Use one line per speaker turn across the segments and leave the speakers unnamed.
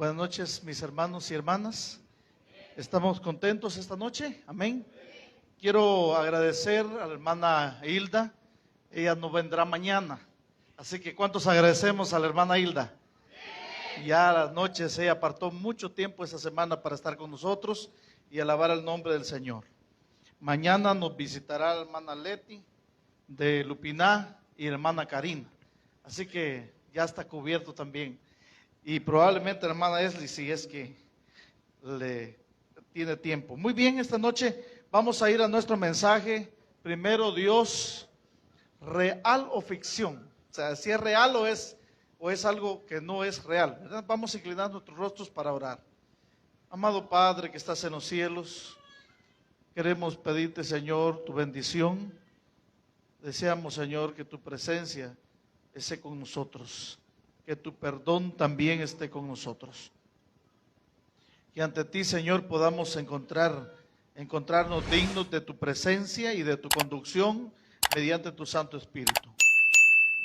Buenas noches, mis hermanos y hermanas. ¿Estamos contentos esta noche? Amén. Quiero agradecer a la hermana Hilda. Ella no vendrá mañana. Así que ¿cuántos agradecemos a la hermana Hilda? Ya a las noches ella apartó mucho tiempo esa semana para estar con nosotros y alabar el nombre del Señor. Mañana nos visitará la hermana Leti de Lupiná y la hermana Karina. Así que ya está cubierto también. Y probablemente la hermana Esli, si es que le tiene tiempo. Muy bien, esta noche vamos a ir a nuestro mensaje. Primero, Dios, real o ficción. O sea, si es real o es algo que no es real, ¿verdad? Vamos a inclinar nuestros rostros para orar. Amado Padre que estás en los cielos, queremos pedirte, Señor, tu bendición. Deseamos, Señor, que tu presencia esté con nosotros, que tu perdón también esté con nosotros. Que ante ti, Señor, podamos encontrarnos dignos de tu presencia y de tu conducción mediante tu Santo Espíritu.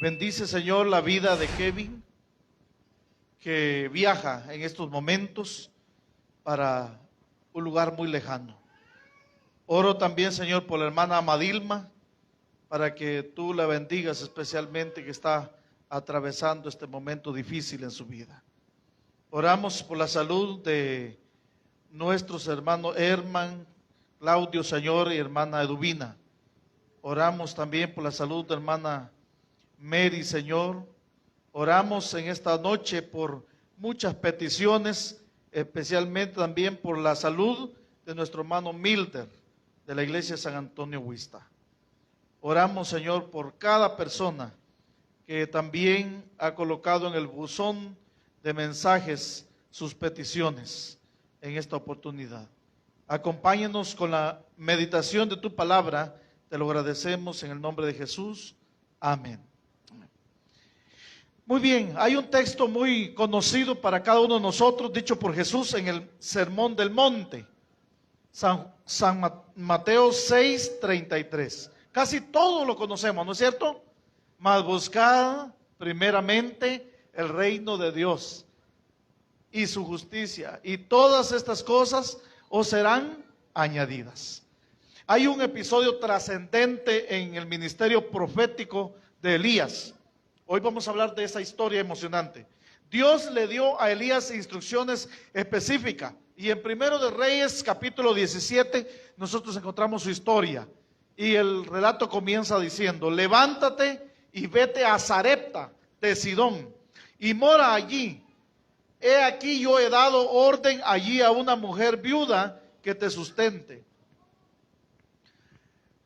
Bendice, Señor, la vida de Kevin, que viaja en estos momentos para un lugar muy lejano. Oro también, Señor, por la hermana Amadilma, para que tú la bendigas especialmente, que está atravesando este momento difícil en su vida. Oramos por la salud de nuestros hermanos Herman, Claudio, Señor, y hermana Eduvina. Oramos también por la salud de hermana Mary, Señor. Oramos en esta noche por muchas peticiones, especialmente también por la salud de nuestro hermano Milder, de la iglesia de San Antonio Huista. Oramos, Señor, por cada persona que también ha colocado en el buzón de mensajes sus peticiones en esta oportunidad. Acompáñanos con la meditación de tu palabra, te lo agradecemos en el nombre de Jesús. Amén. Muy bien, hay un texto muy conocido para cada uno de nosotros, dicho por Jesús en el Sermón del Monte, San Mateo 6:33. Casi todo lo conocemos, ¿no es cierto? Mas buscad primeramente el reino de Dios y su justicia, y todas estas cosas os serán añadidas. Hay un episodio trascendente en el ministerio profético de Elías. Hoy vamos a hablar de esa historia emocionante. Dios le dio a Elías instrucciones específicas, y en Primero de Reyes, capítulo 17, nosotros encontramos su historia. Y el relato comienza diciendo: levántate y vete a Sarepta de Sidón y mora allí. He aquí yo he dado orden allí a una mujer viuda que te sustente.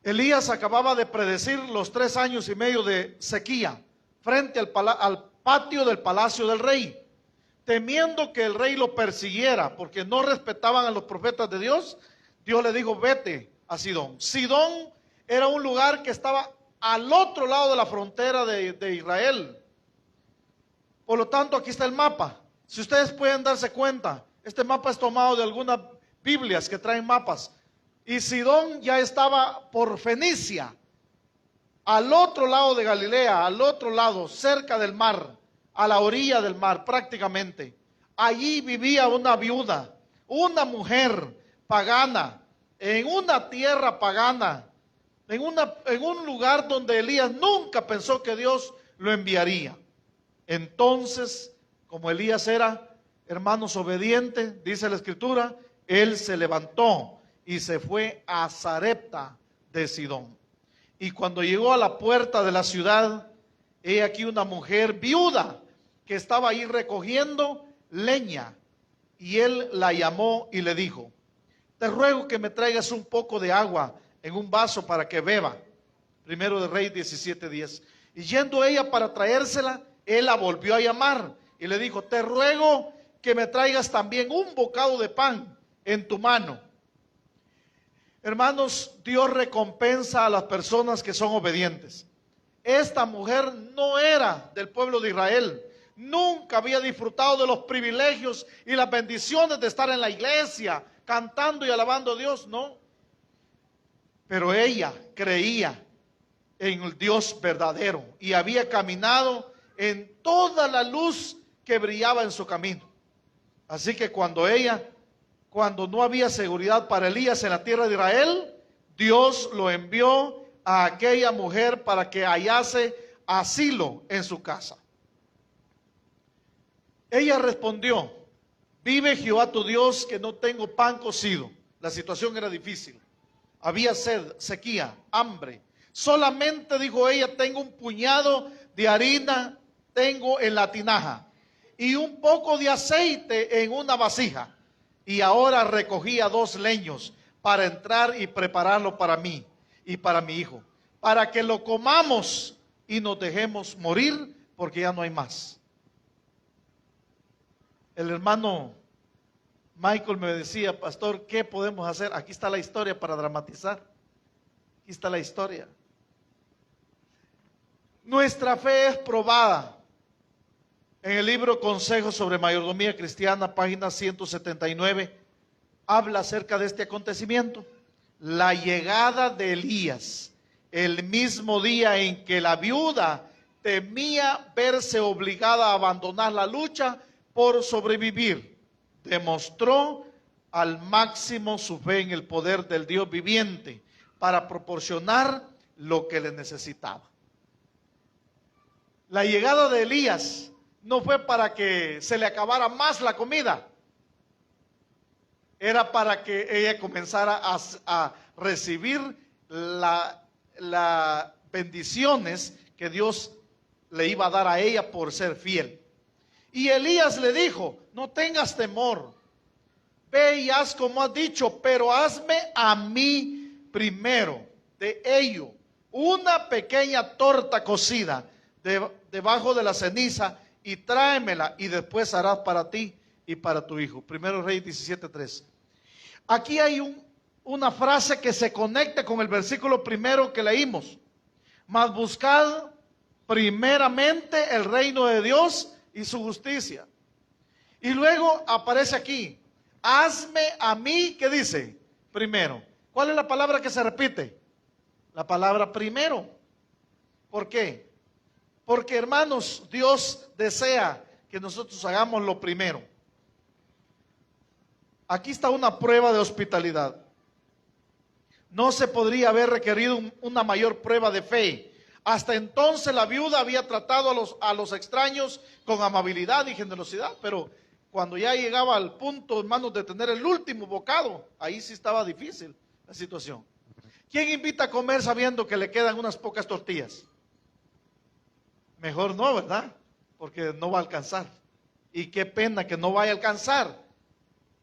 Elías acababa de predecir los 3 años y medio de sequía frente al patio del palacio del rey. Temiendo que el rey lo persiguiera porque no respetaban a los profetas de Dios, Dios le dijo: vete a Sidón. Sidón era un lugar que estaba al otro lado de la frontera de Israel. Por lo tanto, aquí está el mapa. Si ustedes pueden darse cuenta, este mapa es tomado de algunas Biblias que traen mapas. Y Sidón ya estaba por Fenicia, al otro lado de Galilea, al otro lado, cerca del mar, a la orilla del mar prácticamente. Allí vivía una viuda, una mujer pagana, en una tierra pagana, en un lugar donde Elías nunca pensó que Dios lo enviaría. Entonces, como Elías era, hermanos, obediente, dice la Escritura, él se levantó y se fue a Sarepta de Sidón. Y cuando llegó a la puerta de la ciudad, he aquí una mujer viuda que estaba ahí recogiendo leña. Y él la llamó y le dijo: te ruego que me traigas un poco de agua en un vaso para que beba. Primero de Reyes 17:10. Y yendo ella para traérsela, él la volvió a llamar y le dijo: te ruego que me traigas también un bocado de pan en tu mano. Hermanos, Dios recompensa a las personas que son obedientes. Esta mujer no era del pueblo de Israel, nunca había disfrutado de los privilegios y las bendiciones de estar en la iglesia, cantando y alabando a Dios, no. Pero ella creía en el Dios verdadero y había caminado en toda la luz que brillaba en su camino. Así que cuando no había seguridad para Elías en la tierra de Israel, Dios lo envió a aquella mujer para que hallase asilo en su casa. Ella respondió: vive Jehová tu Dios que no tengo pan cocido. La situación era difícil. Había sed, sequía, hambre. Solamente, dijo ella, tengo un puñado de harina, tengo en la tinaja, y un poco de aceite en una vasija. Y ahora recogía 2 leños para entrar y prepararlo para mí y para mi hijo, para que lo comamos y nos dejemos morir, porque ya no hay más. El hermano Michael me decía: pastor, ¿qué podemos hacer? Aquí está la historia para dramatizar. Aquí está la historia. Nuestra fe es probada. En el libro Consejos sobre Mayordomía Cristiana, página 179, habla acerca de este acontecimiento. La llegada de Elías, el mismo día en que la viuda temía verse obligada a abandonar la lucha por sobrevivir, demostró al máximo su fe en el poder del Dios viviente para proporcionar lo que le necesitaba. La llegada de Elías no fue para que se le acabara más la comida, era para que ella comenzara a recibir las bendiciones que Dios le iba a dar a ella por ser fiel. Y Elías le dijo: no tengas temor, ve y haz como has dicho, pero hazme a mí primero de ello una pequeña torta cocida debajo de la ceniza, y tráemela, y después harás para ti y para tu hijo. Primero Reyes 17:3. Aquí hay una frase que se conecta con el versículo primero que leímos: mas buscad primeramente el reino de Dios y su justicia. Y luego aparece aquí: hazme a mí, ¿qué dice? Primero. ¿Cuál es la palabra que se repite? La palabra primero. ¿Por qué? Porque, hermanos, Dios desea que nosotros hagamos lo primero. Aquí está una prueba de hospitalidad. No se podría haber requerido una mayor prueba de fe. Hasta entonces la viuda había tratado a los extraños con amabilidad y generosidad, pero cuando ya llegaba al punto, hermanos, de tener el último bocado, ahí sí estaba difícil la situación. ¿Quién invita a comer sabiendo que le quedan unas pocas tortillas? Mejor no, ¿verdad? Porque no va a alcanzar. Y qué pena que no vaya a alcanzar.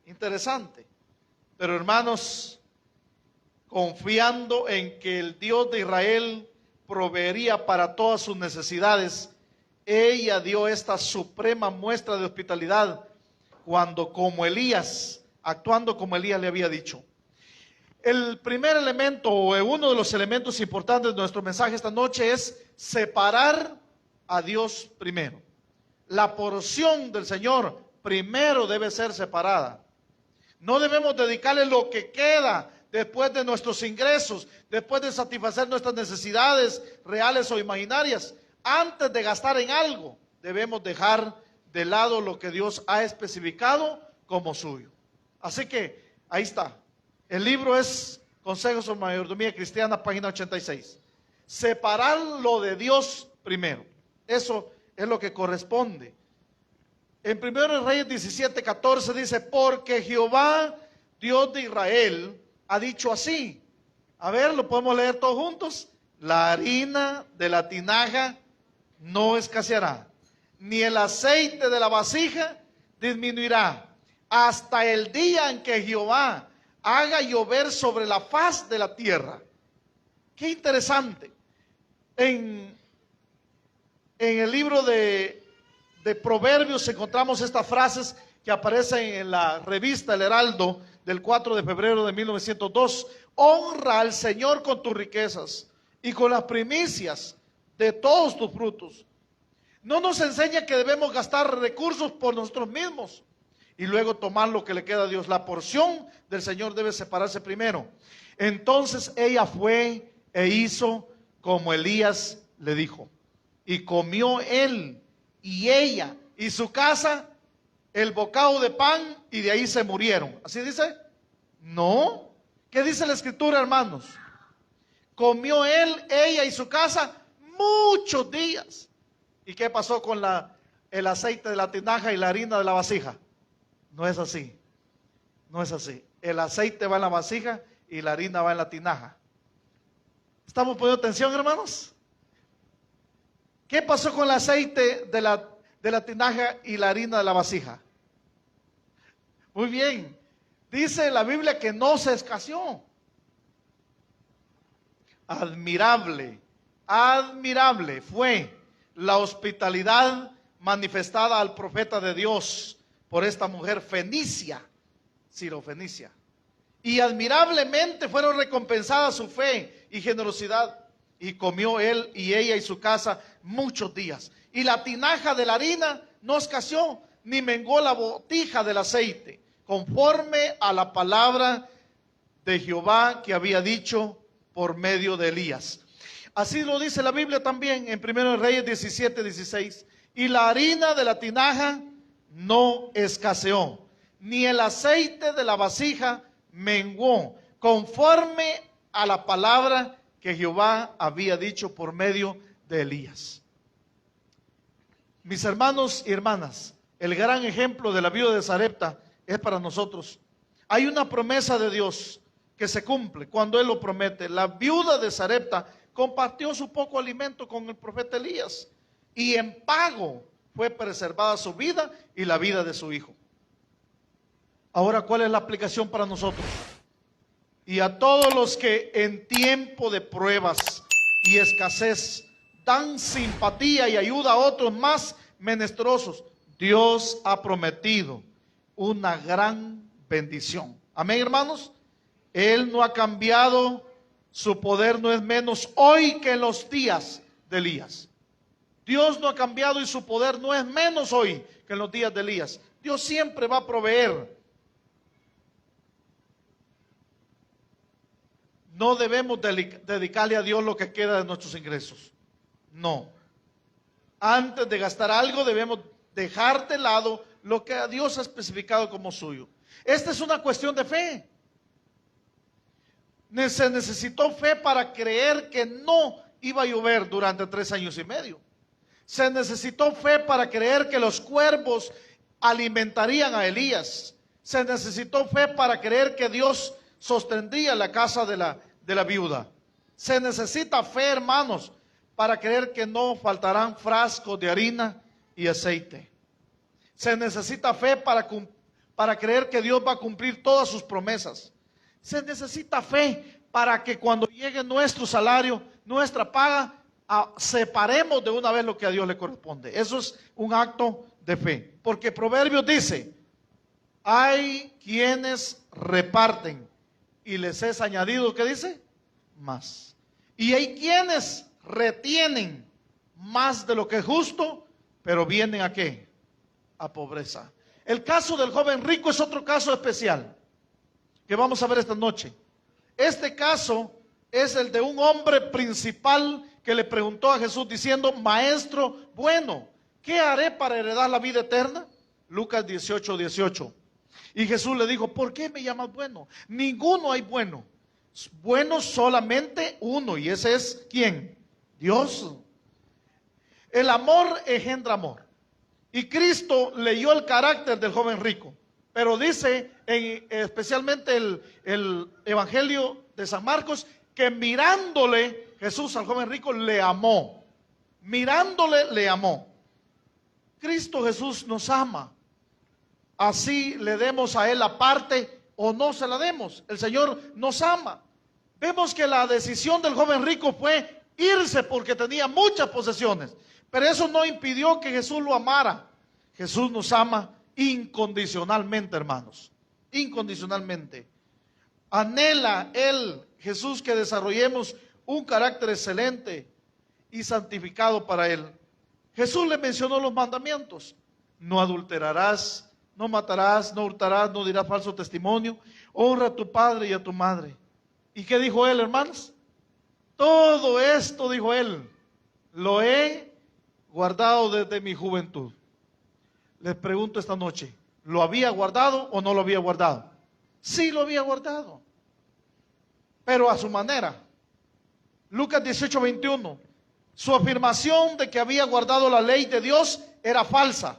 Interesante. Pero, hermanos, confiando en que el Dios de Israel proveería para todas sus necesidades, ella dio esta suprema muestra de hospitalidad cuando, actuando como Elías le había dicho. El primer elemento, o uno de los elementos importantes de nuestro mensaje esta noche, es separar a Dios primero. La porción del Señor primero debe ser separada. No debemos dedicarle lo que queda después de nuestros ingresos, después de satisfacer nuestras necesidades reales o imaginarias. Antes de gastar en algo, debemos dejar de lado lo que Dios ha especificado como suyo. Así que ahí está. El libro es Consejos sobre Mayordomía Cristiana, página 86. Separar lo de Dios primero. Eso es lo que corresponde. En 1 Reyes 17:14 dice: porque Jehová, Dios de Israel, ha dicho así. A ver, lo podemos leer todos juntos. La harina de la tinaja no escaseará, ni el aceite de la vasija disminuirá, hasta el día en que Jehová haga llover sobre la faz de la tierra. Qué interesante. En el libro de Proverbios encontramos estas frases que aparecen en la revista El Heraldo del 4 de febrero de 1902. Honra al Señor con tus riquezas y con las primicias de todos tus frutos. No nos enseña que debemos gastar recursos por nosotros mismos y luego tomar lo que le queda a Dios. La porción del Señor debe separarse primero. Entonces ella fue e hizo como Elías le dijo. Y comió él y ella y su casa el bocado de pan y de ahí se murieron. ¿Así dice? No. ¿Qué dice la escritura, hermanos? Comió él, ella y su casa muchos días. ¿Y qué pasó con el aceite de la tinaja y la harina de la vasija? No es así. No es así. El aceite va en la vasija y la harina va en la tinaja. ¿Estamos poniendo atención, hermanos? ¿Qué pasó con el aceite de la tinaja y la harina de la vasija? Muy bien. Dice la Biblia que no se escaseó. Admirable, admirable fue la hospitalidad manifestada al profeta de Dios por esta mujer fenicia, sirofenicia. Y admirablemente fueron recompensadas su fe y generosidad. Y comió él y ella y su casa muchos días. Y la tinaja de la harina no escaseó, ni mengó la botija del aceite, conforme a la palabra de Jehová que había dicho por medio de Elías. Así lo dice la Biblia también en 1 Reyes 17:16. Y la harina de la tinaja no escaseó, ni el aceite de la vasija menguó, conforme a la palabra que Jehová había dicho por medio de Elías. Mis hermanos y hermanas, el gran ejemplo de la viuda de Sarepta es para nosotros. Hay una promesa de Dios que se cumple cuando Él lo promete. La viuda de Sarepta compartió su poco alimento con el profeta Elías y en pago fue preservada su vida y la vida de su hijo. Ahora, ¿cuál es la aplicación para nosotros? Y a todos los que en tiempo de pruebas y escasez dan simpatía y ayuda a otros más menesterosos, Dios ha prometido una gran bendición. Amén, hermanos. Él no ha cambiado, su poder no es menos hoy que en los días de Elías. Dios no ha cambiado y su poder no es menos hoy que en los días de Elías. Dios siempre va a proveer. No debemos dedicarle a Dios lo que queda de nuestros ingresos. No. Antes de gastar algo debemos dejar de lado lo que a Dios ha especificado como suyo. Esta es una cuestión de fe. Se necesitó fe para creer que no iba a llover durante 3 años y medio. Se necesitó fe para creer que los cuervos alimentarían a Elías. Se necesitó fe para creer que Dios sostendría la casa de la viuda. Se necesita fe, hermanos, para creer que no faltarán frascos de harina y aceite. Se necesita fe para creer que Dios va a cumplir todas sus promesas. Se necesita fe para que cuando llegue nuestro salario, nuestra paga, separemos de una vez lo que a Dios le corresponde. Eso es un acto de fe. Porque Proverbios dice, hay quienes reparten y les es añadido, ¿qué dice? Más. Y hay quienes retienen más de lo que es justo, pero vienen ¿a qué? A pobreza. El caso del joven rico es otro caso especial que vamos a ver esta noche. Este caso es el de un hombre principal que le preguntó a Jesús diciendo, maestro bueno, ¿qué haré para heredar la vida eterna? Lucas 18:18. Y Jesús le dijo, ¿por qué me llamas bueno? Ninguno hay bueno. Bueno solamente uno, y ese es ¿quién? Dios. El amor engendra amor. Y Cristo leyó el carácter del joven rico. Pero dice, especialmente el Evangelio de San Marcos, que mirándole Jesús al joven rico le amó. Mirándole le amó. Cristo Jesús nos ama. Así le demos a Él la parte o no se la demos. El Señor nos ama. Vemos que la decisión del joven rico fue irse porque tenía muchas posesiones. Pero eso no impidió que Jesús lo amara. Jesús nos ama incondicionalmente, hermanos. Incondicionalmente. Anhela Él, Jesús, que desarrollemos un carácter excelente y santificado para Él. Jesús le mencionó los mandamientos. No adulterarás, no matarás, no hurtarás, no dirás falso testimonio. Honra a tu padre y a tu madre. ¿Y qué dijo Él, hermanos? Todo esto, dijo Él, lo he guardado desde mi juventud. Les pregunto esta noche, ¿Lo había guardado o no lo había guardado? Sí lo había guardado, pero a su manera. Lucas 18:21. Su afirmación de que había guardado la ley de Dios era falsa.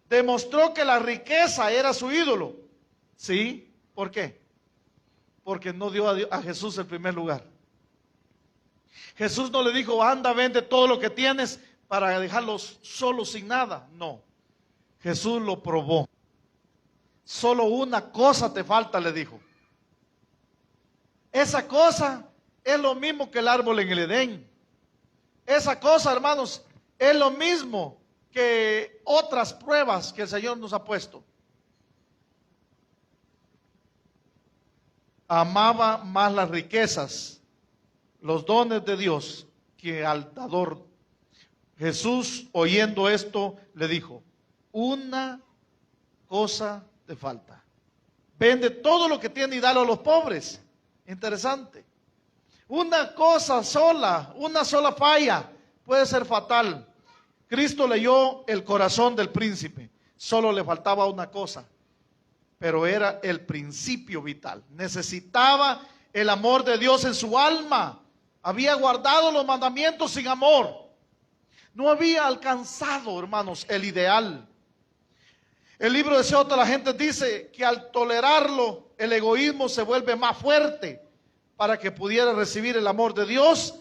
Demostró que la riqueza era su ídolo. ¿Sí? ¿Por qué? Porque no dio a Jesús el primer lugar. Jesús no le dijo, anda, vende todo lo que tienes para dejarlos solos sin nada. No. Jesús lo probó. Solo una cosa te falta, le dijo. Esa cosa es lo mismo que el árbol en el Edén. Esa cosa, hermanos, es lo mismo que otras pruebas que el Señor nos ha puesto. Amaba más las riquezas, los dones de Dios, que al dador. Jesús, oyendo esto, le dijo, una cosa te falta. Vende todo lo que tiene y dalo a los pobres. Interesante. Una cosa sola, una sola falla puede ser fatal. Cristo leyó el corazón del príncipe. Solo le faltaba una cosa, pero era el principio vital. Necesitaba el amor de Dios en su alma. Había guardado los mandamientos sin amor. No había alcanzado, hermanos, el ideal. El libro de Seot, la gente dice que al tolerarlo, el egoísmo se vuelve más fuerte. Para que pudiera recibir el amor de Dios,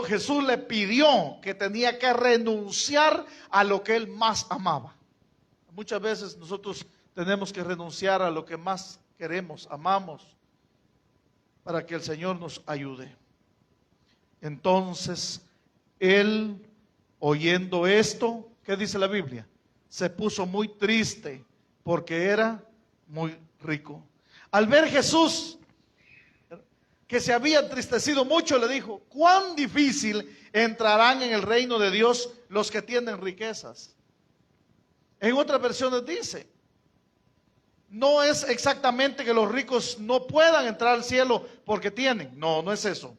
Jesús le pidió que tenía que renunciar a lo que él más amaba. Muchas veces nosotros tenemos que renunciar a lo que más queremos, amamos, para que el Señor nos ayude. Entonces, él, oyendo esto, ¿qué dice la Biblia? Se puso muy triste porque era muy rico. Al ver Jesús que se había entristecido mucho, le dijo, cuán difícil entrarán en el reino de Dios los que tienen riquezas. En otras versiones dice, no es exactamente que los ricos no puedan entrar al cielo porque tienen. No, no es eso.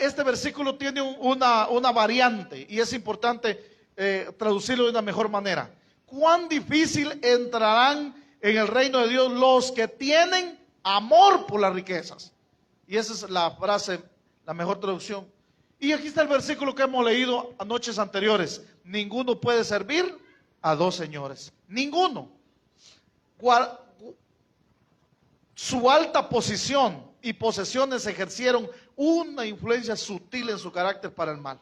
Este versículo tiene una variante y es importante traducirlo de una mejor manera. Cuán difícil entrarán en el reino de Dios los que tienen amor por las riquezas. Y esa es la frase, la mejor traducción. Y aquí está el versículo que hemos leído noches anteriores. Ninguno puede servir a dos señores. Ninguno. Su alta posición y posesiones ejercieron una influencia sutil en su carácter para el mal.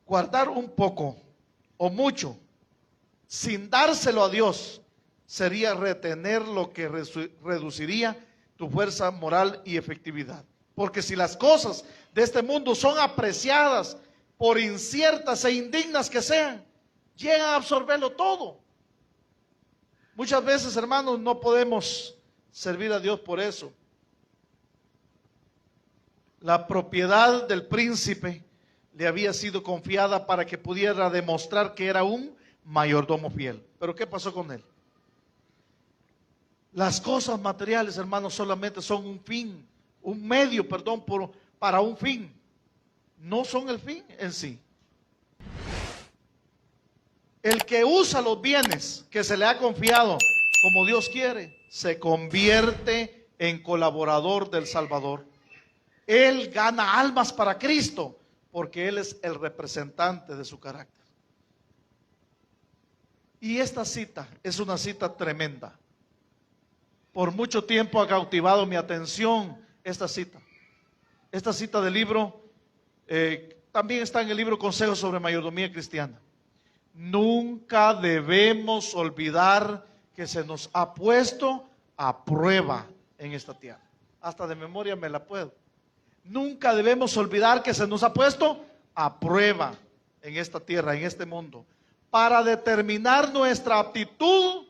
Guardar un poco o mucho sin dárselo a Dios sería retener lo que reduciría tu fuerza moral y efectividad. Porque si las cosas de este mundo son apreciadas, por inciertas e indignas que sean, llegan a absorberlo todo. Muchas veces, hermanos, no podemos servir a Dios por eso. La propiedad del príncipe le había sido confiada para que pudiera demostrar que era un mayordomo fiel. Pero ¿qué pasó con él? Las cosas materiales, hermanos, solamente son un fin, un medio, para un fin. No son el fin en sí. El que usa los bienes que se le ha confiado como Dios quiere, se convierte en colaborador del Salvador. Él gana almas para Cristo porque Él es el representante de su carácter. Y esta cita es una cita tremenda. Por mucho tiempo ha cautivado mi atención esta cita. Esta cita del libro también está en el libro Consejos sobre Mayordomía Cristiana. Nunca debemos olvidar que se nos ha puesto a prueba en esta tierra. Hasta de memoria me la puedo. Nunca debemos olvidar que se nos ha puesto a prueba en esta tierra, en este mundo, para determinar nuestra aptitud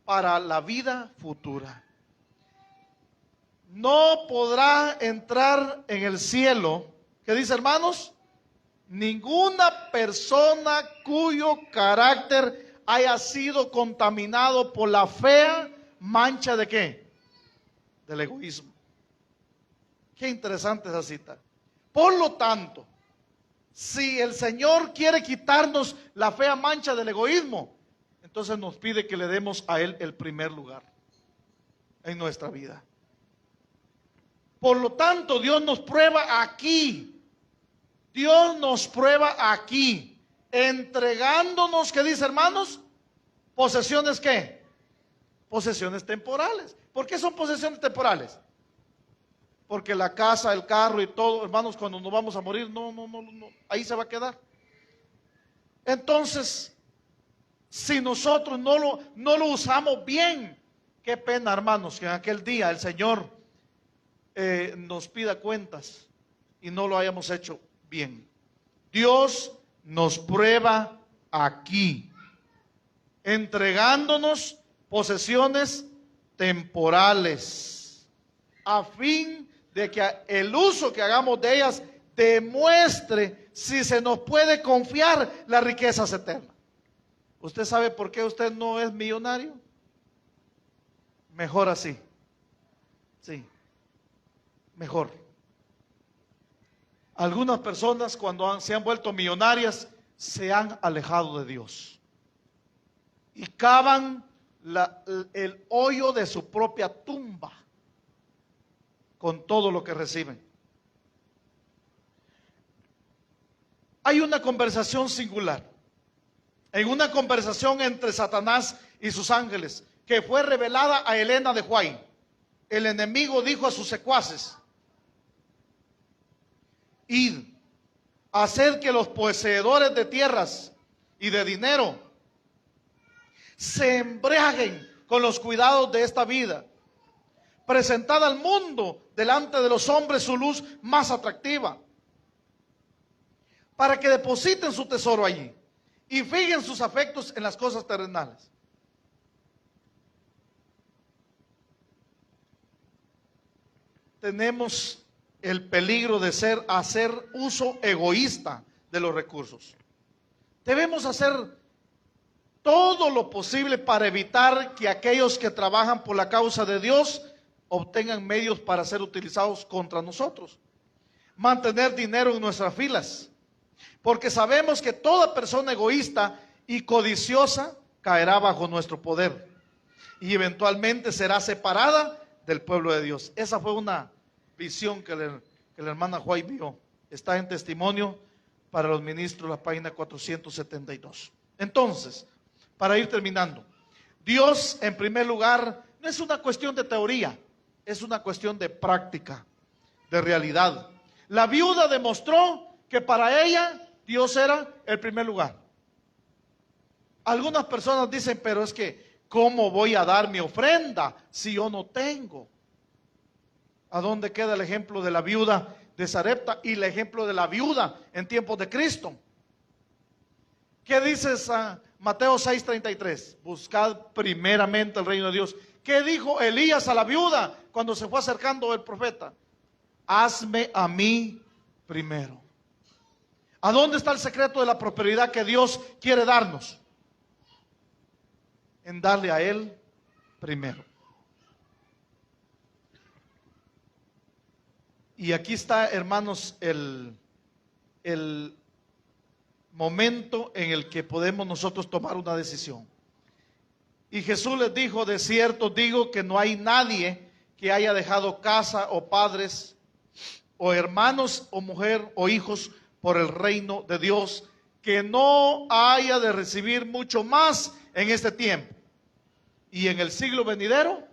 para la vida futura. No podrá entrar en el cielo, ¿qué dice, hermanos? Ninguna persona cuyo carácter haya sido contaminado por la fea mancha de ¿qué? Del egoísmo. Qué interesante esa cita. Por lo tanto, Si el Señor quiere quitarnos la fea mancha del egoísmo, entonces nos pide que le demos a Él el primer lugar en nuestra vida. Por lo tanto, Dios nos prueba aquí. Dios nos prueba aquí, entregándonos, ¿qué dice, hermanos? Posesiones, ¿qué? Posesiones temporales. ¿Por qué son posesiones temporales? Porque la casa, el carro y todo, hermanos, cuando nos vamos a morir, no, ahí se va a quedar. Entonces, si nosotros no lo usamos bien, qué pena, hermanos, que en aquel día el Señor nos pida cuentas y no lo hayamos hecho bien. Dios nos prueba aquí, entregándonos posesiones temporales, a fin de que el uso que hagamos de ellas demuestre si se nos puede confiar las riquezas eternas. ¿Usted sabe por qué usted no es millonario? Mejor así. Sí, mejor. Algunas personas cuando se han vuelto millonarias se han alejado de Dios y cavan el hoyo de su propia tumba con todo lo que reciben. Hay una conversación singular, en una conversación entre Satanás y sus ángeles, que fue revelada a Helena de White. El enemigo dijo a sus secuaces: id, hacer que los poseedores de tierras y de dinero se embriaguen con los cuidados de esta vida. Presentad al mundo delante de los hombres su luz más atractiva, para que depositen su tesoro allí y fijen sus afectos en las cosas terrenales. Tenemos el peligro de hacer uso egoísta de los recursos. Debemos hacer todo lo posible para evitar que aquellos que trabajan por la causa de Dios obtengan medios para ser utilizados contra nosotros. Mantener dinero en nuestras filas, porque sabemos que toda persona egoísta y codiciosa caerá bajo nuestro poder y eventualmente será separada del pueblo de Dios. Esa fue una visión que la hermana White vio. Está en Testimonio para los Ministros, la página 472. Entonces, para ir terminando, Dios en primer lugar no es una cuestión de teoría, es una cuestión de práctica, de realidad. La viuda demostró que para ella Dios era el primer lugar. Algunas personas dicen, pero es que ¿cómo voy a dar mi ofrenda si yo no tengo? ¿A dónde queda el ejemplo de la viuda de Sarepta y el ejemplo de la viuda en tiempos de Cristo? ¿Qué dice Mateo 6:33? Buscad primeramente el reino de Dios. ¿Qué dijo Elías a la viuda cuando se fue acercando el profeta? Hazme a mí primero. ¿A dónde está el secreto de la prosperidad que Dios quiere darnos? En darle a Él primero. Y aquí está, hermanos, el momento en el que podemos nosotros tomar una decisión. Y Jesús les dijo: de cierto digo que no hay nadie que haya dejado casa o padres o hermanos o mujer o hijos por el reino de Dios que no haya de recibir mucho más en este tiempo y en el siglo venidero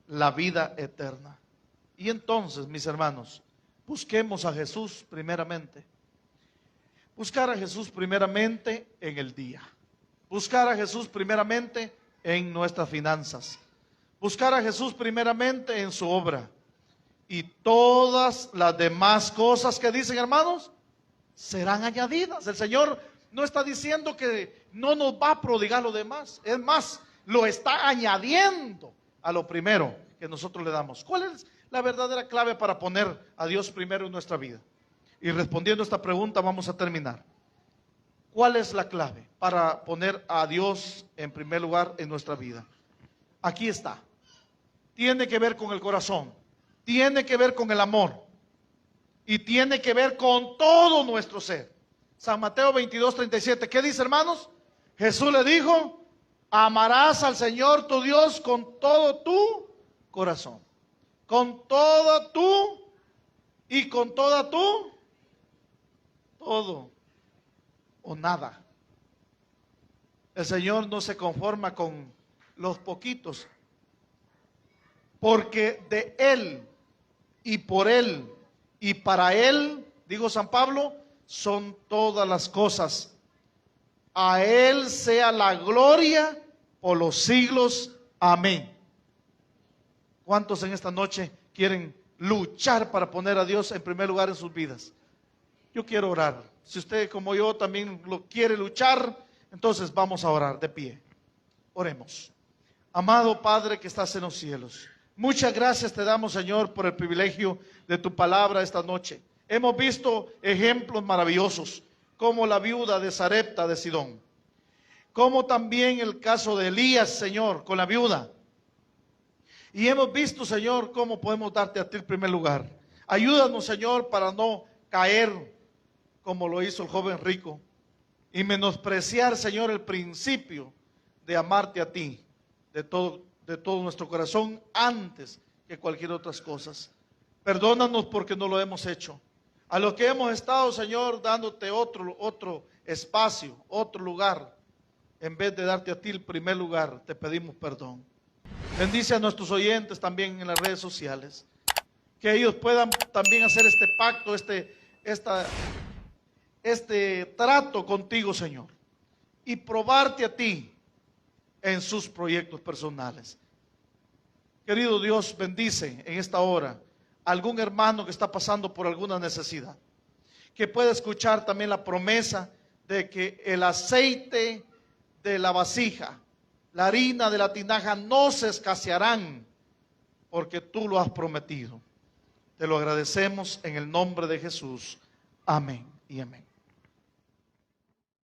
la vida eterna. Y entonces, mis hermanos, busquemos a Jesús primeramente. Buscar a Jesús primeramente en el día. Buscar a Jesús primeramente en nuestras finanzas. Buscar a Jesús primeramente en su obra. Y todas las demás cosas que dicen, hermanos, serán añadidas. El Señor no está diciendo que no nos va a prodigar lo demás. Es más, lo está añadiendo a lo primero que nosotros le damos. ¿Cuál es la verdadera clave para poner a Dios primero en nuestra vida? Y respondiendo a esta pregunta vamos a terminar. ¿Cuál es la clave para poner a Dios en primer lugar en nuestra vida? Aquí está. Tiene que ver con el corazón. Tiene que ver con el amor. y tiene que ver con todo nuestro ser. San Mateo 22:37, ¿qué dice, hermanos? Jesús le dijo, amarás al Señor tu Dios con todo tu corazón, con toda tu y con toda tu, todo o nada. El Señor no se conforma con los poquitos, porque de Él y por Él y para Él, dijo San Pablo, son todas las cosas. A Él sea la gloria por los siglos. Amén. ¿Cuántos en esta noche quieren luchar para poner a Dios en primer lugar en sus vidas? Yo quiero orar. Si usted como yo también lo quiere luchar, entonces vamos a orar de pie. Oremos. Amado Padre que estás en los cielos, muchas gracias te damos, Señor, por el privilegio de tu palabra esta noche. Hemos visto ejemplos maravillosos, como la viuda de Sarepta de Sidón, como también el caso de Elías, Señor, con la viuda. Y hemos visto, Señor, cómo podemos darte a ti el primer lugar. Ayúdanos, Señor, para no caer como lo hizo el joven rico y menospreciar, Señor, el principio de amarte a ti de todo nuestro corazón antes que cualquier otras cosas. Perdónanos porque no lo hemos hecho. A lo que hemos estado, Señor, dándote otro espacio, otro lugar, en vez de darte a ti el primer lugar, te pedimos perdón. Bendice a nuestros oyentes también en las redes sociales, que ellos puedan también hacer este pacto, este trato contigo, Señor, y probarte a ti en sus proyectos personales. Querido Dios, bendice en esta hora a algún hermano que está pasando por alguna necesidad, que pueda escuchar también la promesa de que el aceite de la vasija, la harina de la tinaja no se escasearán, porque tú lo has prometido. Te lo agradecemos en el nombre de Jesús. Amén y amén.